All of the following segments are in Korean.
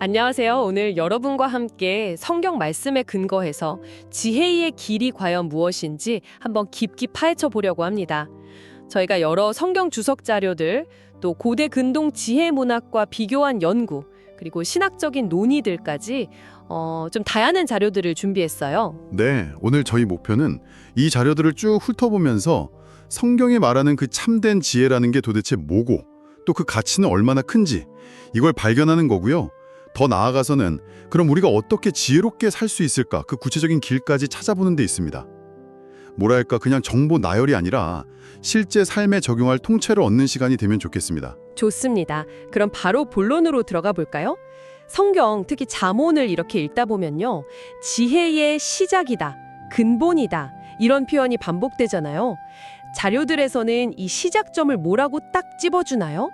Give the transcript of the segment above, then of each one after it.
안녕하세요. 오늘 여러분과 함께 성경 말씀에 근거해서 지혜의 길이 과연 무엇인지 한번 깊이 파헤쳐 보려고 합니다. 저희가 여러 성경 주석 자료들, 또 고대 근동 지혜 문학과 비교한 연구, 그리고 신학적인 논의들까지 좀 다양한 자료들을 준비했어요. 네, 오늘 저희 목표는 이 자료들을 쭉 훑어보면서 성경이 말하는 그 참된 지혜라는 게 도대체 뭐고 또 그 가치는 얼마나 큰지 이걸 발견하는 거고요. 더 나아가서는 그럼 우리가 어떻게 지혜롭게 살 수 있을까 그 구체적인 길까지 찾아보는 데 있습니다. 뭐랄까 그냥 정보 나열이 아니라 실제 삶에 적용할 통찰을 얻는 시간이 되면 좋겠습니다. 좋습니다. 그럼 바로 본론으로 들어가 볼까요? 성경, 특히 잠언을 이렇게 읽다 보면요. 지혜의 시작이다, 근본이다, 이런 표현이 반복되잖아요. 자료들에서는 이 시작점을 뭐라고 딱 찝어주나요?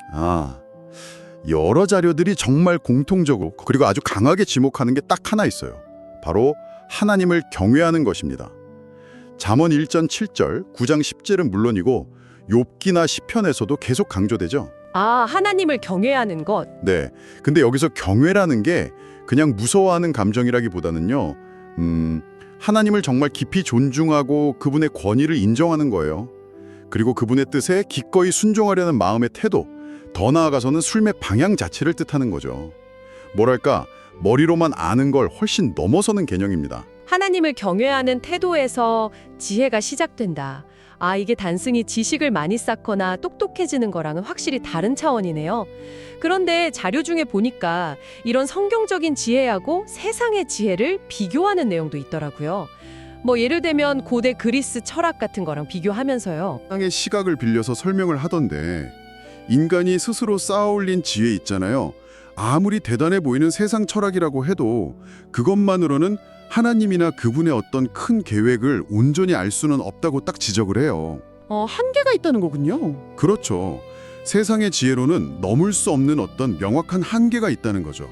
여러 자료들이 정말 공통적으로 그리고 아주 강하게 지목하는 게 딱 하나 있어요. 바로 하나님을 경외하는 것입니다. 잠언 1장 7절, 9장 10절은 물론이고 욥기나 시편에서도 계속 강조되죠. 하나님을 경외하는 것. 네, 근데 여기서 경외라는 게 그냥 무서워하는 감정이라기보다는요. 하나님을 정말 깊이 존중하고 그분의 권위를 인정하는 거예요. 그리고 그분의 뜻에 기꺼이 순종하려는 마음의 태도, 더 나아가서는 삶의 방향 자체를 뜻하는 거죠. 뭐랄까, 머리로만 아는 걸 훨씬 넘어서는 개념입니다. 하나님을 경외하는 태도에서 지혜가 시작된다. 이게 단순히 지식을 많이 쌓거나 똑똑해지는 거랑은 확실히 다른 차원이네요. 그런데 자료 중에 보니까 이런 성경적인 지혜하고 세상의 지혜를 비교하는 내용도 있더라고요. 예를 들면 고대 그리스 철학 같은 거랑 비교하면서요. 세상의 시각을 빌려서 설명을 하던데 인간이 스스로 쌓아올린 지혜 있잖아요. 아무리 대단해 보이는 세상 철학이라고 해도 그것만으로는 하나님이나 그분의 어떤 큰 계획을 온전히 알 수는 없다고 딱 지적을 해요. 한계가 있다는 거군요. 그렇죠. 세상의 지혜로는 넘을 수 없는 어떤 명확한 한계가 있다는 거죠.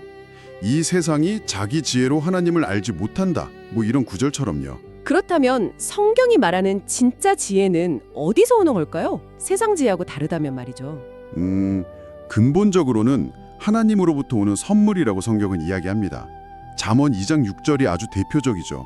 이 세상이 자기 지혜로 하나님을 알지 못한다. 이런 구절처럼요. 그렇다면 성경이 말하는 진짜 지혜는 어디서 오는 걸까요? 세상 지혜하고 다르다면 말이죠. 근본적으로는 하나님으로부터 오는 선물이라고 성경은 이야기합니다. 잠언 2장 6절이 아주 대표적이죠.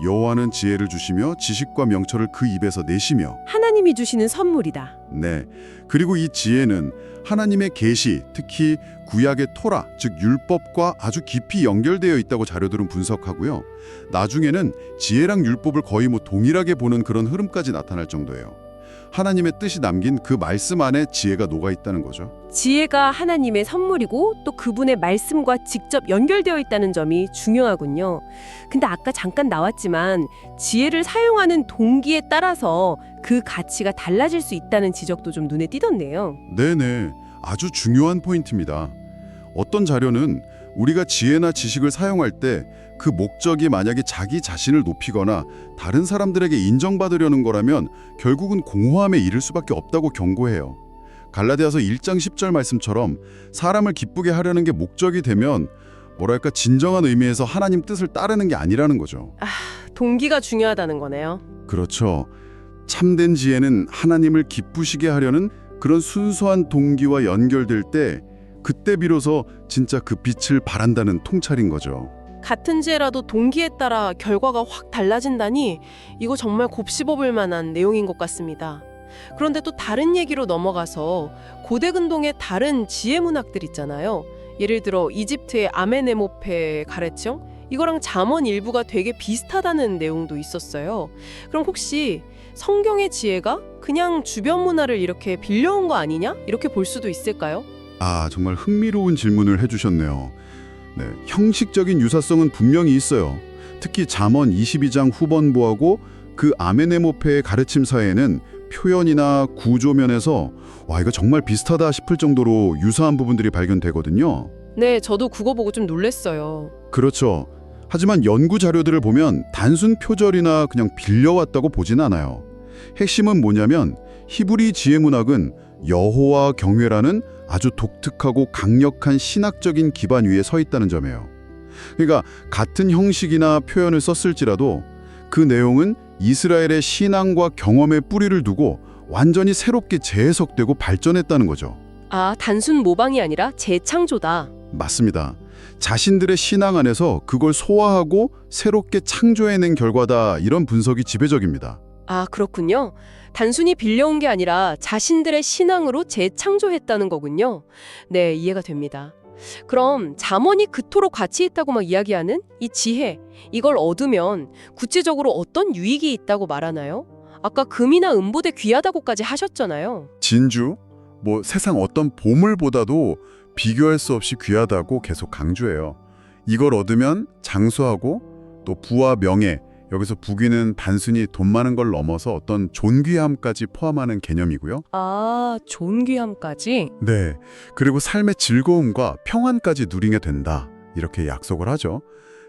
여호와는 지혜를 주시며 지식과 명철을 그 입에서 내시며. 하나님이 주시는 선물이다. 네. 그리고 이 지혜는 하나님의 계시, 특히 구약의 토라, 즉 율법과 아주 깊이 연결되어 있다고 자료들은 분석하고요. 나중에는 지혜랑 율법을 거의 동일하게 보는 그런 흐름까지 나타날 정도예요. 하나님의 뜻이 남긴 그 말씀 안에 지혜가 녹아 있다는 거죠. 지혜가 하나님의 선물이고 또 그분의 말씀과 직접 연결되어 있다는 점이 중요하군요. 근데 아까 잠깐 나왔지만 지혜를 사용하는 동기에 따라서 그 가치가 달라질 수 있다는 지적도 좀 눈에 띄던데요. 네네. 아주 중요한 포인트입니다. 어떤 자료는 우리가 지혜나 지식을 사용할 때 그 목적이 만약에 자기 자신을 높이거나 다른 사람들에게 인정받으려는 거라면 결국은 공허함에 이를 수밖에 없다고 경고해요. 갈라디아서 1장 10절 말씀처럼 사람을 기쁘게 하려는 게 목적이 되면 뭐랄까 진정한 의미에서 하나님 뜻을 따르는 게 아니라는 거죠. 동기가 중요하다는 거네요. 그렇죠. 참된 지혜는 하나님을 기쁘시게 하려는 그런 순수한 동기와 연결될 때 그때 비로소 진짜 그 빛을 발한다는 통찰인 거죠. 같은 지혜라도 동기에 따라 결과가 확 달라진다니 이거 정말 곱씹어볼 만한 내용인 것 같습니다. 그런데 또 다른 얘기로 넘어가서 고대 근동의 다른 지혜 문학들 있잖아요. 예를 들어 이집트의 아메네모페의 가르침? 이거랑 잠언 일부가 되게 비슷하다는 내용도 있었어요. 그럼 혹시 성경의 지혜가 그냥 주변 문화를 이렇게 빌려온 거 아니냐? 이렇게 볼 수도 있을까요? 정말 흥미로운 질문을 해주셨네요. 네, 형식적인 유사성은 분명히 있어요. 특히 잠언 22장 후반부하고 그 아메네모페의 가르침 사이에는 표현이나 구조면에서 이거 정말 비슷하다 싶을 정도로 유사한 부분들이 발견되거든요. 네, 저도 그거 보고 좀 놀랐어요. 그렇죠. 하지만 연구 자료들을 보면 단순 표절이나 그냥 빌려왔다고 보진 않아요. 핵심은 뭐냐면 히브리 지혜 문학은 여호와 경외라는 아주 독특하고 강력한 신학적인 기반 위에 서 있다는 점이에요. 그러니까 같은 형식이나 표현을 썼을지라도 그 내용은 이스라엘의 신앙과 경험에 뿌리를 두고 완전히 새롭게 재해석되고 발전했다는 거죠. 단순 모방이 아니라 재창조다. 맞습니다. 자신들의 신앙 안에서 그걸 소화하고 새롭게 창조해낸 결과다, 이런 분석이 지배적입니다. 아, 그렇군요. 단순히 빌려온 게 아니라 자신들의 신앙으로 재창조했다는 거군요. 네, 이해가 됩니다. 그럼 잠언이 그토록 가치 있다고 막 이야기하는 이 지혜, 이걸 얻으면 구체적으로 어떤 유익이 있다고 말하나요? 아까 금이나 은보대 귀하다고까지 하셨잖아요. 진주, 세상 어떤 보물보다도 비교할 수 없이 귀하다고 계속 강조해요. 이걸 얻으면 장수하고 또 부와 명예, 여기서 부귀는 단순히 돈 많은 걸 넘어서 어떤 존귀함까지 포함하는 개념이고요. 아, 존귀함까지? 네, 그리고 삶의 즐거움과 평안까지 누리게 된다, 이렇게 약속을 하죠.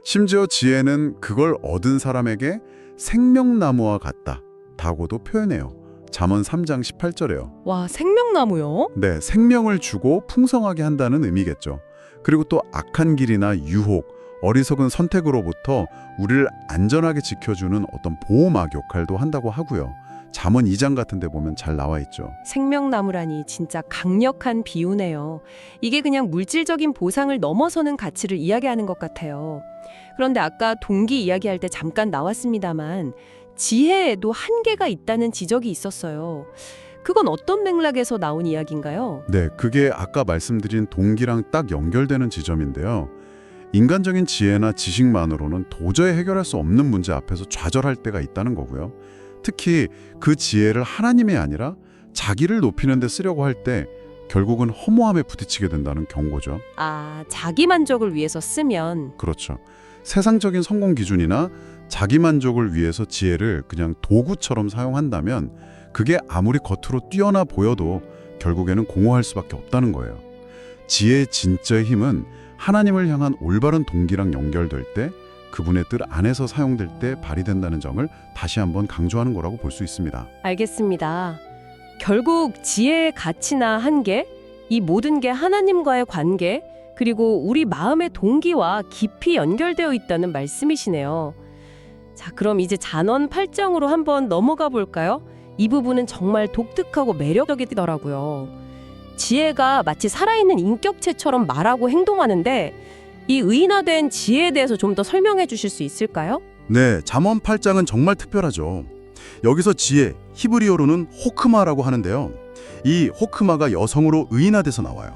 심지어 지혜는 그걸 얻은 사람에게 생명나무와 같다라고도 표현해요. 잠언 3장 18절에요. 와, 생명나무요? 네, 생명을 주고 풍성하게 한다는 의미겠죠. 그리고 또 악한 길이나 유혹, 어리석은 선택으로부터 우리를 안전하게 지켜주는 어떤 보호막 역할도 한다고 하고요. 잠언 2장 같은 데 보면 잘 나와 있죠. 생명나무라니 진짜 강력한 비유네요. 이게 그냥 물질적인 보상을 넘어서는 가치를 이야기하는 것 같아요. 그런데 아까 동기 이야기할 때 잠깐 나왔습니다만 지혜에도 한계가 있다는 지적이 있었어요. 그건 어떤 맥락에서 나온 이야기인가요? 네, 그게 아까 말씀드린 동기랑 딱 연결되는 지점인데요. 인간적인 지혜나 지식만으로는 도저히 해결할 수 없는 문제 앞에서 좌절할 때가 있다는 거고요. 특히 그 지혜를 하나님이 아니라 자기를 높이는 데 쓰려고 할 때 결국은 허무함에 부딪히게 된다는 경고죠. 아, 자기 만족을 위해서 쓰면. 그렇죠. 세상적인 성공 기준이나 자기 만족을 위해서 지혜를 그냥 도구처럼 사용한다면 그게 아무리 겉으로 뛰어나 보여도 결국에는 공허할 수밖에 없다는 거예요. 지혜의 진짜의 힘은 하나님을 향한 올바른 동기랑 연결될 때, 그분의 뜻 안에서 사용될 때 발휘된다는 점을 다시 한번 강조하는 거라고 볼 수 있습니다. 알겠습니다. 결국 지혜의 가치나 한계, 이 모든 게 하나님과의 관계, 그리고 우리 마음의 동기와 깊이 연결되어 있다는 말씀이시네요. 자, 그럼 이제 잔언 8장으로 한번 넘어가 볼까요? 이 부분은 정말 독특하고 매력적이더라고요. 지혜가 마치 살아있는 인격체처럼 말하고 행동하는데 이 의인화된 지혜에 대해서 좀 더 설명해 주실 수 있을까요? 네, 잠언 8장은 정말 특별하죠. 여기서 지혜, 히브리어로는 호크마라고 하는데요. 이 호크마가 여성으로 의인화돼서 나와요.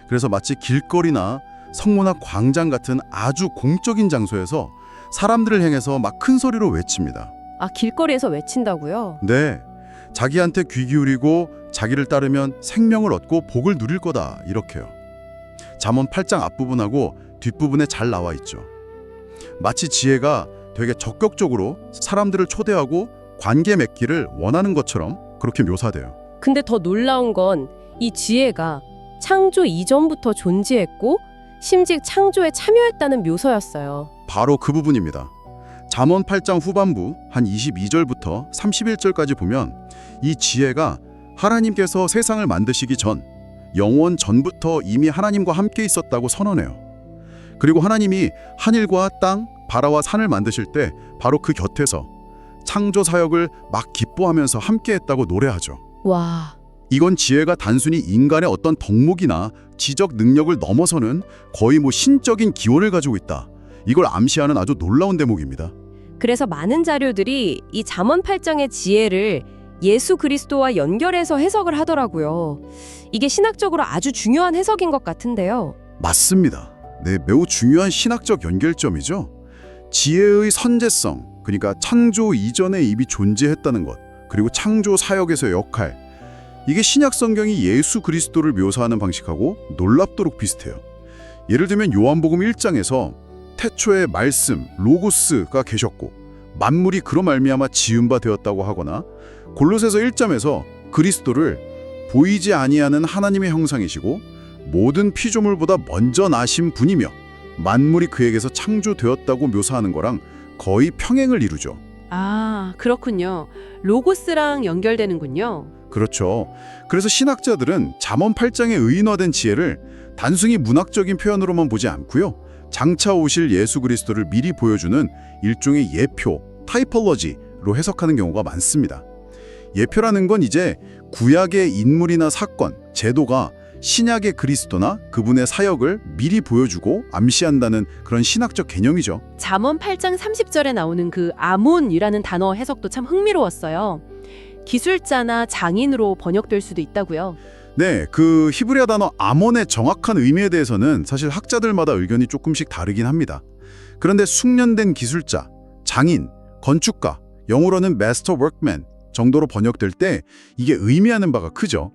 그래서 마치 길거리나 성문화 광장 같은 아주 공적인 장소에서 사람들을 향해서 막 큰 소리로 외칩니다. 아, 길거리에서 외친다고요? 네, 자기한테 귀 기울이고 자기를 따르면 생명을 얻고 복을 누릴 거다, 이렇게요. 잠언 8장 앞부분하고 뒷부분에 잘 나와 있죠. 마치 지혜가 되게 적극적으로 사람들을 초대하고 관계 맺기를 원하는 것처럼 그렇게 묘사돼요. 근데 더 놀라운 건 이 지혜가 창조 이전부터 존재했고 심지어 창조에 참여했다는 묘사였어요. 바로 그 부분입니다. 잠언 8장 후반부 한 22절부터 31절까지 보면 이 지혜가 하나님께서 세상을 만드시기 전, 영원 전부터 이미 하나님과 함께 있었다고 선언해요. 그리고 하나님이 하늘과 땅, 바다와 산을 만드실 때 바로 그 곁에서 창조 사역을 막 기뻐하면서 함께 했다고 노래하죠. 와, 이건 지혜가 단순히 인간의 어떤 덕목이나 지적 능력을 넘어서는 거의 신적인 기원을 가지고 있다, 이걸 암시하는 아주 놀라운 대목입니다. 그래서 많은 자료들이 이 잠언 8장의 지혜를 예수 그리스도와 연결해서 해석을 하더라고요. 이게 신학적으로 아주 중요한 해석인 것 같은데요. 맞습니다. 네, 매우 중요한 신학적 연결점이죠. 지혜의 선제성, 그러니까 창조 이전에 이미 존재했다는 것, 그리고 창조 사역에서의 역할, 이게 신약 성경이 예수 그리스도를 묘사하는 방식하고 놀랍도록 비슷해요. 예를 들면 요한복음 1장에서 태초에 말씀, 로고스가 계셨고 만물이 그로 말미암아 지은 바 되었다고 하거나, 골로새서 1장에서 그리스도를 보이지 아니하는 하나님의 형상이시고 모든 피조물보다 먼저 나신 분이며 만물이 그에게서 창조되었다고 묘사하는 거랑 거의 평행을 이루죠. 아, 그렇군요. 로고스랑 연결되는군요. 그렇죠. 그래서 신학자들은 잠언 8장의 의인화된 지혜를 단순히 문학적인 표현으로만 보지 않고요, 장차 오실 예수 그리스도를 미리 보여주는 일종의 예표, 타이폴로지로 해석하는 경우가 많습니다. 예표라는 건 이제 구약의 인물이나 사건, 제도가 신약의 그리스도나 그분의 사역을 미리 보여주고 암시한다는 그런 신학적 개념이죠. 잠언 8장 30절에 나오는 그 아몬이라는 단어 해석도 참 흥미로웠어요. 기술자나 장인으로 번역될 수도 있다고요. 네, 그 히브리어 단어 아몬의 정확한 의미에 대해서는 사실 학자들마다 의견이 조금씩 다르긴 합니다. 그런데 숙련된 기술자, 장인, 건축가, 영어로는 master workman 정도로 번역될 때 이게 의미하는 바가 크죠.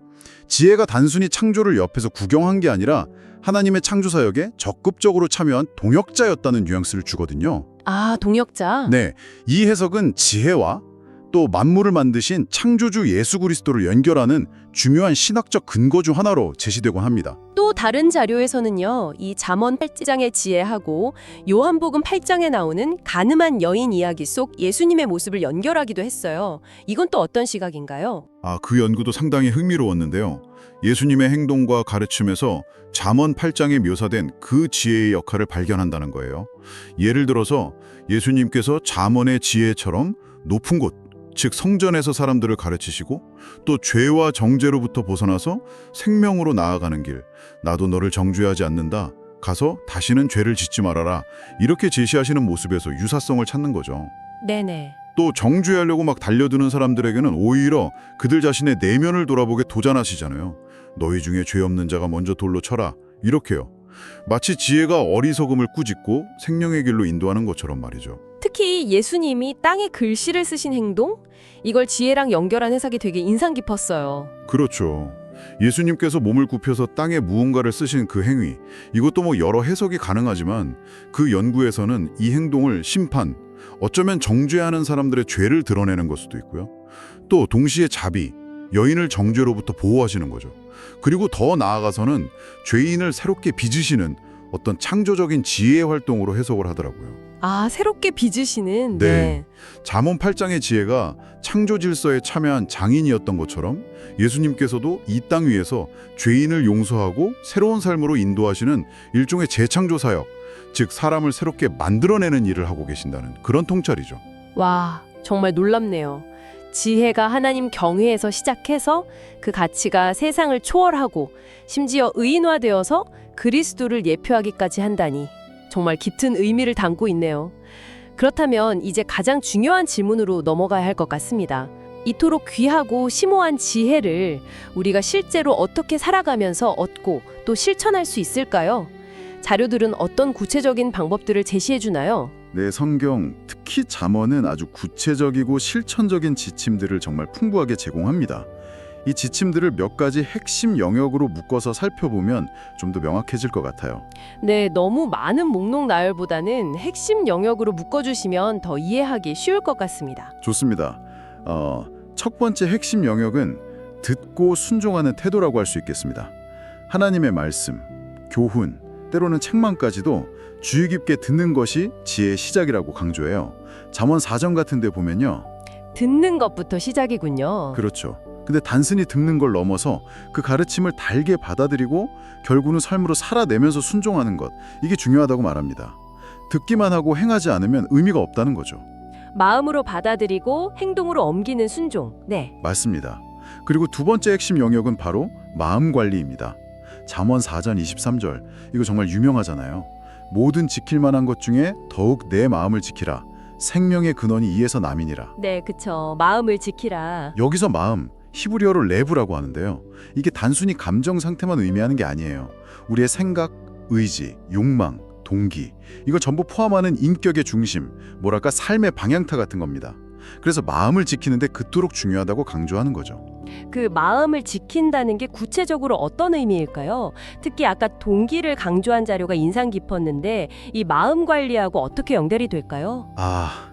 지혜가 단순히 창조를 옆에서 구경한 게 아니라 하나님의 창조 사역에 적극적으로 참여한 동역자였다는 뉘앙스를 주거든요. 아, 동역자. 네, 이 해석은 지혜와 또 만물을 만드신 창조주 예수 그리스도를 연결하는 중요한 신학적 근거 중 하나로 제시되곤 합니다. 또 다른 자료에서는요, 이 잠언 8장의 지혜하고 요한복음 8장에 나오는 가늠한 여인 이야기 속 예수님의 모습을 연결하기도 했어요. 이건 또 어떤 시각인가요? 그 연구도 상당히 흥미로웠는데요. 예수님의 행동과 가르침에서 잠언 8장에 묘사된 그 지혜의 역할을 발견한다는 거예요. 예를 들어서 예수님께서 잠언의 지혜처럼 높은 곳, 즉 성전에서 사람들을 가르치시고 또 죄와 정죄로부터 벗어나서 생명으로 나아가는 길, 나도 너를 정죄하지 않는다, 가서 다시는 죄를 짓지 말아라, 이렇게 제시하시는 모습에서 유사성을 찾는 거죠. 네네. 또 정죄하려고 막 달려드는 사람들에게는 오히려 그들 자신의 내면을 돌아보게 도전하시잖아요. 너희 중에 죄 없는 자가 먼저 돌로 쳐라, 이렇게요. 마치 지혜가 어리석음을 꾸짖고 생명의 길로 인도하는 것처럼 말이죠. 특히 예수님이 땅에 글씨를 쓰신 행동? 이걸 지혜랑 연결한 해석이 되게 인상 깊었어요. 그렇죠. 예수님께서 몸을 굽혀서 땅에 무언가를 쓰신 그 행위, 이것도 뭐 여러 해석이 가능하지만 그 연구에서는 이 행동을 심판, 어쩌면 정죄하는 사람들의 죄를 드러내는 걸 수도 있고요. 또 동시에 자비, 여인을 정죄로부터 보호하시는 거죠. 그리고 더 나아가서는 죄인을 새롭게 빚으시는 어떤 창조적인 지혜의 활동으로 해석을 하더라고요. 아, 새롭게 빚으시는. 네. 잠언 8장의 지혜가 창조 질서에 참여한 장인이었던 것처럼 예수님께서도 이 땅 위에서 죄인을 용서하고 새로운 삶으로 인도하시는 일종의 재창조 사역, 즉 사람을 새롭게 만들어내는 일을 하고 계신다는 그런 통찰이죠. 와, 정말 놀랍네요. 지혜가 하나님 경외에서 시작해서 그 가치가 세상을 초월하고 심지어 의인화되어서 그리스도를 예표하기까지 한다니 정말 깃든 의미를 담고 있네요. 그렇다면 이제 가장 중요한 질문으로 넘어가야 할 것 같습니다. 이토록 귀하고 심오한 지혜를 우리가 실제로 어떻게 살아가면서 얻고 또 실천할 수 있을까요? 자료들은 어떤 구체적인 방법들을 제시해 주나요? 네, 성경, 특히 잠언은 아주 구체적이고 실천적인 지침들을 정말 풍부하게 제공합니다. 이 지침들을 몇 가지 핵심 영역으로 묶어서 살펴보면 좀 더 명확해질 것 같아요. 네, 너무 많은 목록 나열보다는 핵심 영역으로 묶어주시면 더 이해하기 쉬울 것 같습니다. 좋습니다. 첫 번째 핵심 영역은 듣고 순종하는 태도라고 할 수 있겠습니다. 하나님의 말씀, 교훈, 때로는 책망까지도 주의 깊게 듣는 것이 지혜의 시작이라고 강조해요. 잠언 4장 같은 데 보면요. 듣는 것부터 시작이군요. 그렇죠. 근데 단순히 듣는 걸 넘어서 그 가르침을 달게 받아들이고 결국은 삶으로 살아내면서 순종하는 것, 이게 중요하다고 말합니다. 듣기만 하고 행하지 않으면 의미가 없다는 거죠. 마음으로 받아들이고 행동으로 옮기는 순종. 네. 맞습니다. 그리고 두 번째 핵심 영역은 바로 마음 관리입니다. 잠언 4장 23절, 이거 정말 유명하잖아요. 모든 지킬 만한 것 중에 더욱 내 마음을 지키라. 생명의 근원이 이에서 남이니라. 네, 그쵸. 마음을 지키라. 여기서 마음, 히브리어로 레브라고 하는데요. 이게 단순히 감정 상태만 의미하는 게 아니에요. 우리의 생각, 의지, 욕망, 동기, 이거 전부 포함하는 인격의 중심, 뭐랄까 삶의 방향타 같은 겁니다. 그래서 마음을 지키는데 그토록 중요하다고 강조하는 거죠. 그 마음을 지킨다는 게 구체적으로 어떤 의미일까요? 특히 아까 동기를 강조한 자료가 인상 깊었는데 이 마음 관리하고 어떻게 연결이 될까요?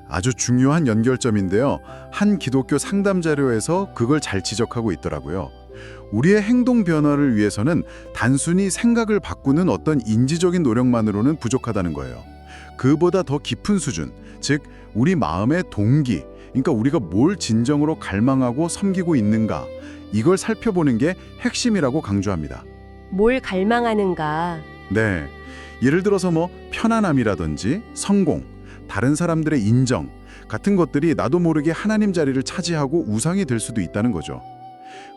아주 중요한 연결점인데요. 한 기독교 상담 자료에서 그걸 잘 지적하고 있더라고요. 우리의 행동 변화를 위해서는 단순히 생각을 바꾸는 어떤 인지적인 노력만으로는 부족하다는 거예요. 그보다 더 깊은 수준, 즉 우리 마음의 동기, 그러니까 우리가 뭘 진정으로 갈망하고 섬기고 있는가, 이걸 살펴보는 게 핵심이라고 강조합니다. 뭘 갈망하는가? 네, 예를 들어서 편안함이라든지 성공, 다른 사람들의 인정 같은 것들이 나도 모르게 하나님 자리를 차지하고 우상이 될 수도 있다는 거죠.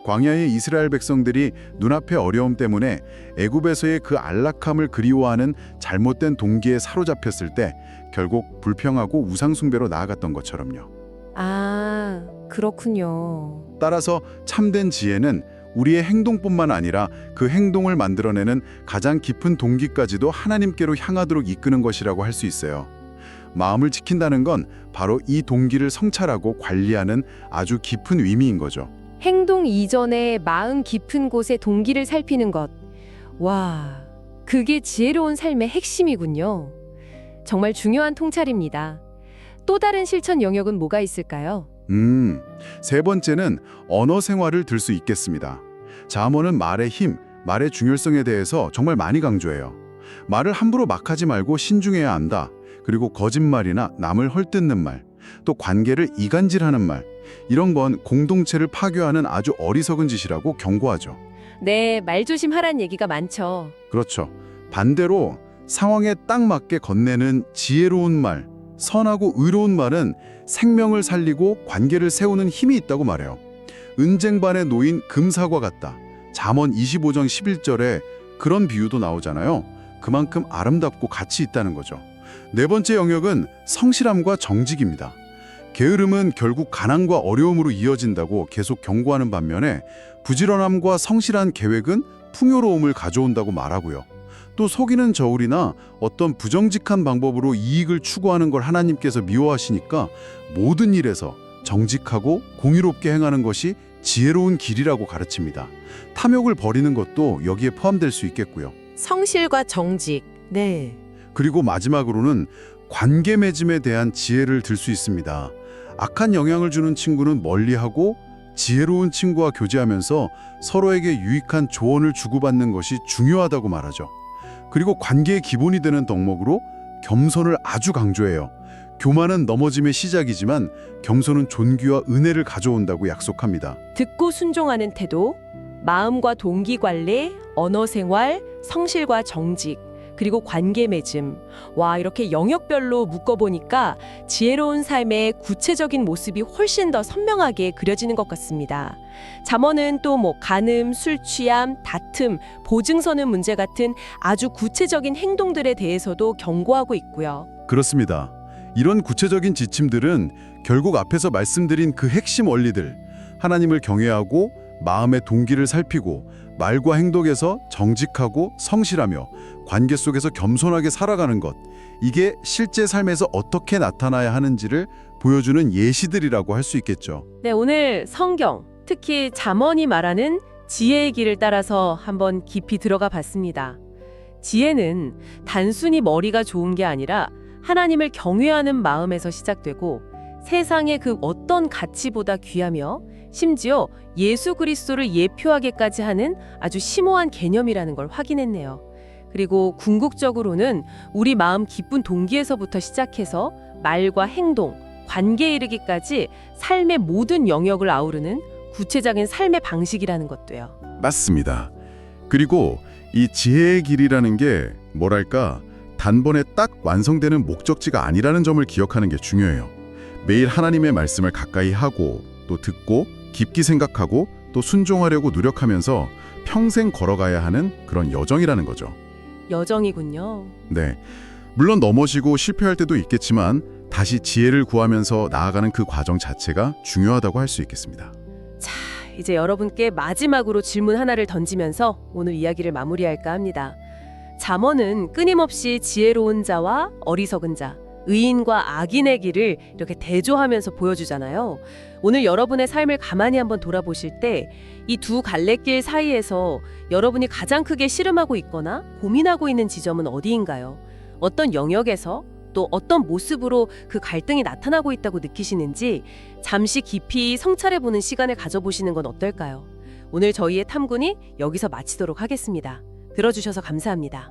광야의 이스라엘 백성들이 눈앞의 어려움 때문에 애굽에서의 그 안락함을 그리워하는 잘못된 동기에 사로잡혔을 때 결국 불평하고 우상 숭배로 나아갔던 것처럼요. 아, 그렇군요. 따라서 참된 지혜는 우리의 행동뿐만 아니라 그 행동을 만들어내는 가장 깊은 동기까지도 하나님께로 향하도록 이끄는 것이라고 할 수 있어요. 마음을 지킨다는 건 바로 이 동기를 성찰하고 관리하는 아주 깊은 의미인 거죠. 행동 이전에 마음 깊은 곳의 동기를 살피는 것. 와, 그게 지혜로운 삶의 핵심이군요. 정말 중요한 통찰입니다. 또 다른 실천 영역은 뭐가 있을까요? 세 번째는 언어 생활을 들 수 있겠습니다. 잠언은 말의 힘, 말의 중요성에 대해서 정말 많이 강조해요. 말을 함부로 막 하지 말고 신중해야 한다. 그리고 거짓말이나 남을 헐뜯는 말, 또 관계를 이간질하는 말, 이런 건 공동체를 파괴하는 아주 어리석은 짓이라고 경고하죠. 네, 말 조심하란 얘기가 많죠. 그렇죠. 반대로 상황에 딱 맞게 건네는 지혜로운 말, 선하고 의로운 말은 생명을 살리고 관계를 세우는 힘이 있다고 말해요. 은쟁반에 놓인 금사과 같다. 잠언 25장 11절에 그런 비유도 나오잖아요. 그만큼 아름답고 가치 있다는 거죠. 네 번째 영역은 성실함과 정직입니다. 게으름은 결국 가난과 어려움으로 이어진다고 계속 경고하는 반면에 부지런함과 성실한 계획은 풍요로움을 가져온다고 말하고요. 또 속이는 저울이나 어떤 부정직한 방법으로 이익을 추구하는 걸 하나님께서 미워하시니까 모든 일에서 정직하고 공의롭게 행하는 것이 지혜로운 길이라고 가르칩니다. 탐욕을 버리는 것도 여기에 포함될 수 있겠고요. 성실과 정직. 네. 그리고 마지막으로는 관계 맺음에 대한 지혜를 들 수 있습니다. 악한 영향을 주는 친구는 멀리하고 지혜로운 친구와 교제하면서 서로에게 유익한 조언을 주고받는 것이 중요하다고 말하죠. 그리고 관계의 기본이 되는 덕목으로 겸손을 아주 강조해요. 교만은 넘어짐의 시작이지만 겸손은 존귀와 은혜를 가져온다고 약속합니다. 듣고 순종하는 태도, 마음과 동기 관리, 언어 생활, 성실과 정직, 그리고 관계 맺음. 와, 이렇게 영역별로 묶어보니까 지혜로운 삶의 구체적인 모습이 훨씬 더 선명하게 그려지는 것 같습니다. 잠언은 또 간음, 술 취함, 다툼, 보증 서는 문제 같은 아주 구체적인 행동들에 대해서도 경고하고 있고요. 그렇습니다. 이런 구체적인 지침들은 결국 앞에서 말씀드린 그 핵심 원리들, 하나님을 경외하고 마음의 동기를 살피고 말과 행동에서 정직하고 성실하며 관계 속에서 겸손하게 살아가는 것, 이게 실제 삶에서 어떻게 나타나야 하는지를 보여주는 예시들이라고 할 수 있겠죠. 네, 오늘 성경, 특히 잠언이 말하는 지혜의 길을 따라서 한번 깊이 들어가 봤습니다. 지혜는 단순히 머리가 좋은 게 아니라 하나님을 경외하는 마음에서 시작되고 세상의 그 어떤 가치보다 귀하며 심지어 예수 그리스도를 예표하게까지 하는 아주 심오한 개념이라는 걸 확인했네요. 그리고 궁극적으로는 우리 마음 깊은 동기에서부터 시작해서 말과 행동, 관계에 이르기까지 삶의 모든 영역을 아우르는 구체적인 삶의 방식이라는 것도요. 맞습니다. 그리고 이 지혜의 길이라는 게 뭐랄까 단번에 딱 완성되는 목적지가 아니라는 점을 기억하는 게 중요해요. 매일 하나님의 말씀을 가까이 하고 또 듣고 깊이 생각하고 또 순종하려고 노력하면서 평생 걸어가야 하는 그런 여정이라는 거죠. 여정이군요. 네, 물론 넘어지고 실패할 때도 있겠지만 다시 지혜를 구하면서 나아가는 그 과정 자체가 중요하다고 할 수 있겠습니다. 자, 이제 여러분께 마지막으로 질문 하나를 던지면서 오늘 이야기를 마무리할까 합니다. 잠언은 끊임없이 지혜로운 자와 어리석은 자, 의인과 악인의 길을 이렇게 대조하면서 보여주잖아요. 오늘 여러분의 삶을 가만히 한번 돌아보실 때 이 두 갈래길 사이에서 여러분이 가장 크게 씨름하고 있거나 고민하고 있는 지점은 어디인가요? 어떤 영역에서 또 어떤 모습으로 그 갈등이 나타나고 있다고 느끼시는지 잠시 깊이 성찰해보는 시간을 가져보시는 건 어떨까요? 오늘 저희의 탐구니 여기서 마치도록 하겠습니다. 들어주셔서 감사합니다.